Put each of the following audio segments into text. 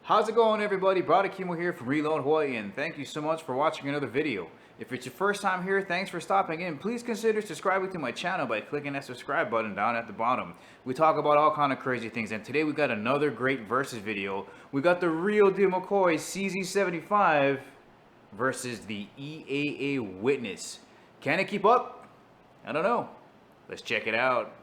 How's it going, everybody? Brother Kimo here from Reload Hawaii, and thank you so much for watching another video. If it's your first time here, thanks for stopping in. Please consider subscribing to my channel by clicking that subscribe button down at the bottom. We talk about all kind of crazy things, and today we got another great versus video. We got the real deal McCoy CZ75 versus the EAA Witness. Can it keep up? I don't know. Let's check it out.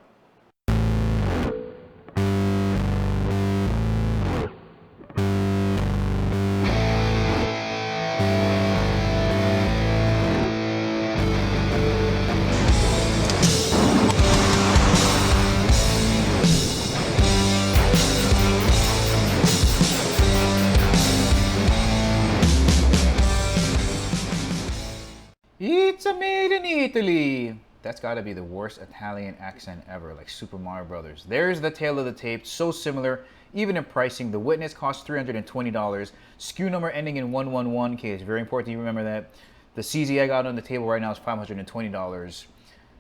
It's a made in Italy. That's got to be the worst Italian accent ever, like Super Mario Brothers. There's the tail of the tape, so similar, even in pricing. The Witness costs $320. SKU number ending in 111. Okay, it's very important you remember that. The CZ I got on the table right now is $520.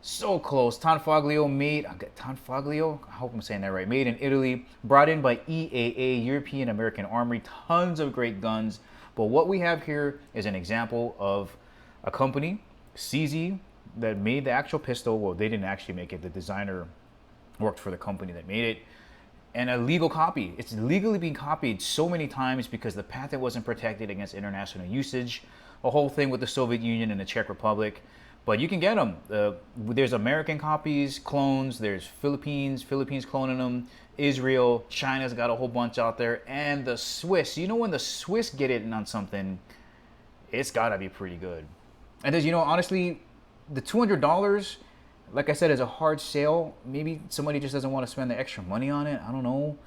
So close. Tanfoglio made, Tanfoglio? I hope I'm saying that right. Made in Italy, brought in by EAA, European American Armory. Tons of great guns. But what we have here is an example of a company, CZ, that made the actual pistol. Well, they didn't actually make it. The designer worked for the company that made it. And a legal copy. It's legally being copied so many times because the patent wasn't protected against international usage. A whole thing with the Soviet Union and the Czech Republic. But you can get them. There's American copies, clones. There's Philippines cloning them. Israel, China's got a whole bunch out there. And the Swiss. You know when the Swiss get it on something, it's gotta be pretty good. And there's, honestly, the $200, like I said, is a hard sale. Maybe somebody just doesn't want to spend the extra money on it. I don't know.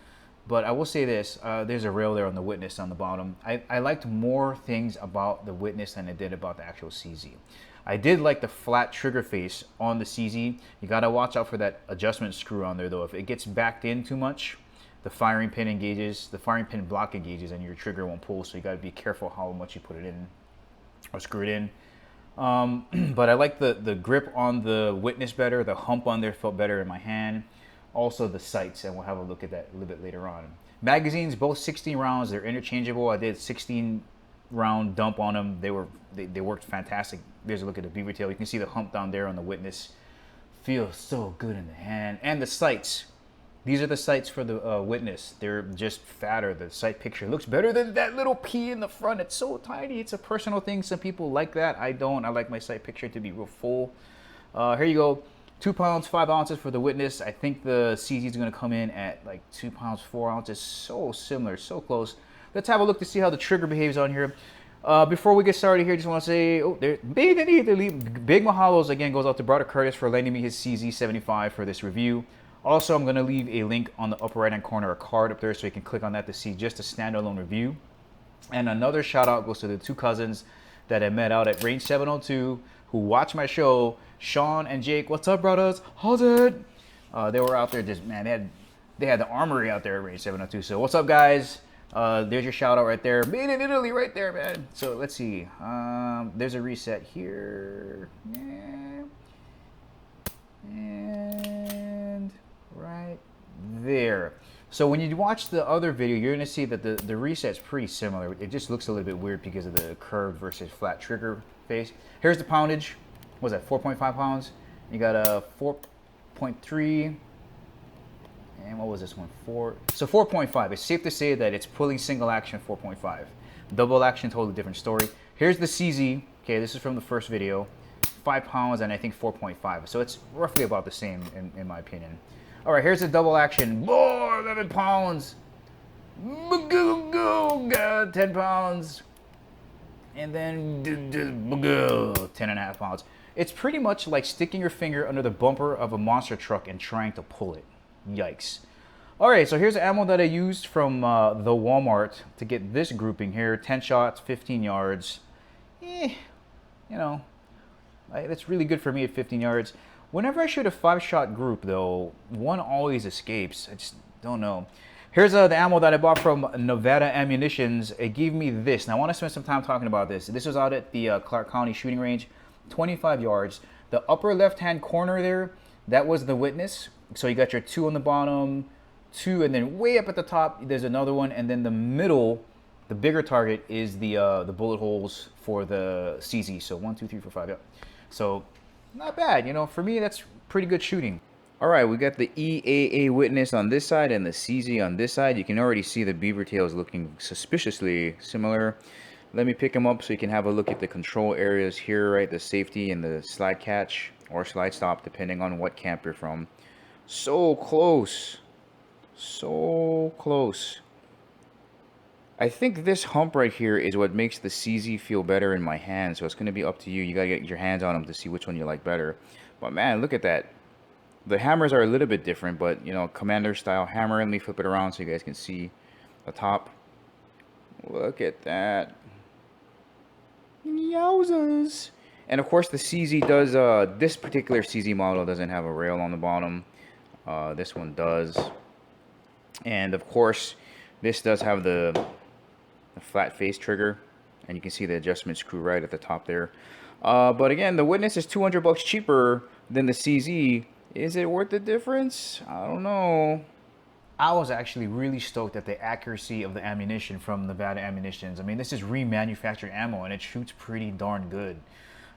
But I will say this. There's a rail there on the Witness on the bottom. I liked more things about the Witness than I did about the actual CZ. I did like the flat trigger face on the CZ. You got to watch out for that adjustment screw on there, though. If it gets backed in too much, the firing pin engages, the firing pin block engages, and your trigger won't pull. So you got to be careful how much you put it in or screw it in. But I like the grip on the Witness better. The hump on there felt better in my hand. Also the sights, and we'll have a look at that a little bit later on. Magazines, both 16 rounds. They're interchangeable. I did 16 round dump on them. They worked fantastic. There's a look at the beaver tail. You can see the hump down there on the Witness. Feels so good in the hand. And the sights. These are the sights for the Witness. They're just fatter. The sight picture looks better than that little P in the front. It's so tiny. It's a personal thing. Some people like that. I don't. I like my sight picture to be real full. Here you go. 2 pounds, 5 ounces for the Witness. I think the CZ is going to come in at like 2 pounds, 4 ounces. So similar, so close. Let's have a look to see how the trigger behaves on here. Before we get started here, just want to say, big mahalos again goes out to Brother Curtis for lending me his CZ75 for this review. Also, I'm going to leave a link on the upper right hand corner, a card up there, so you can click on that to see just a standalone review. And another shout out goes to the two cousins that I met out at Range 702 who watch my show, Sean and Jake. What's up, brothers? How's it? They were out there just, man, they had the armory out there at Range 702. So what's up, guys? There's your shout out right there. Made in Italy right there, man. So let's see. There's a reset here. And right there. So when you watch the other video, you're going to see that the reset's pretty similar. It just looks a little bit weird because of the curved versus flat trigger face. Here's the poundage. What was that, 4.5 pounds? You got a 4.3. And what was this one? 4. So 4.5. It's safe to say that it's pulling single action 4.5. Double action, totally different story. Here's the CZ. Okay, this is from the first video. 5 pounds and I think 4.5. So it's roughly about the same in my opinion. All right, here's the double action. More 11 pounds. 10 pounds. And then 10.5 pounds. It's pretty much like sticking your finger under the bumper of a monster truck and trying to pull it. Yikes. All right, so here's the ammo that I used from the Walmart to get this grouping here. 10 shots, 15 yards. That's really good for me at 15 yards. Whenever I shoot a 5-shot group, though, one always escapes. I just don't know. Here's the ammo that I bought from Nevada Ammunitions. It gave me this. Now, I want to spend some time talking about this. This was out at the Clark County shooting range, 25 yards. The upper left-hand corner there, that was the Witness. So you got your 2 on the bottom, two, and then way up at the top there's another one, and then the middle, the bigger target is the bullet holes for the CZ. So 1, 2, 3, 4, 5. Yep. So not bad, you know. For me, that's pretty good shooting. All right, we got the EAA Witness on this side and the CZ on this side. You can already see the beaver tails looking suspiciously similar. Let me pick them up so you can have a look at the control areas here, right? The safety and the slide catch or slide stop, depending on what camp you're from. So close. So close. I think this hump right here is what makes the CZ feel better in my hand. So it's going to be up to you. You got to get your hands on them to see which one you like better. But man, look at that. The hammers are a little bit different, but you know, commander style hammer. Let me flip it around so you guys can see the top. Look at that. Yowzers. And of course the CZ does, this particular CZ model doesn't have a rail on the bottom. This one does. And of course this does have the flat face trigger, and you can see the adjustment screw right at the top there. But again, the Witness is $200 cheaper than the CZ. Is it worth the difference? I don't know. I was actually really stoked at the accuracy of the ammunition from Nevada Ammunitions. I mean, this is remanufactured ammo, and it shoots pretty darn good.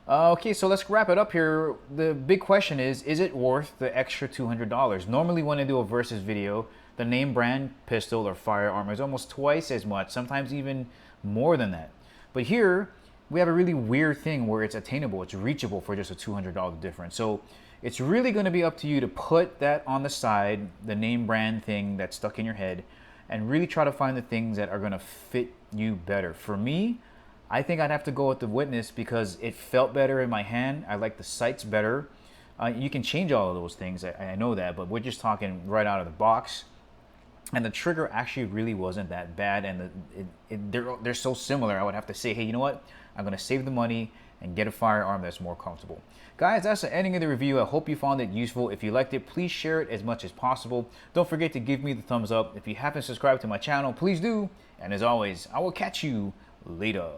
Okay, so let's wrap it up here. The big question is it worth the extra $200? Normally when I do a versus video, the name brand pistol or firearm is almost twice as much, sometimes even more than that. But here, we have a really weird thing where it's attainable, it's reachable for just a $200 difference. So it's really going to be up to you to put that on the side, the name brand thing that's stuck in your head, and really try to find the things that are going to fit you better. For me, I think I'd have to go with the Witness because it felt better in my hand. I like the sights better. You can change all of those things, I know that, but we're just talking right out of the box. And the trigger actually really wasn't that bad, and they're so similar. I would have to say, hey, you know what? I'm going to save the money and get a firearm that's more comfortable. Guys, that's the ending of the review. I hope you found it useful. If you liked it, please share it as much as possible. Don't forget to give me the thumbs up. If you haven't subscribed to my channel, please do. And as always, I will catch you later.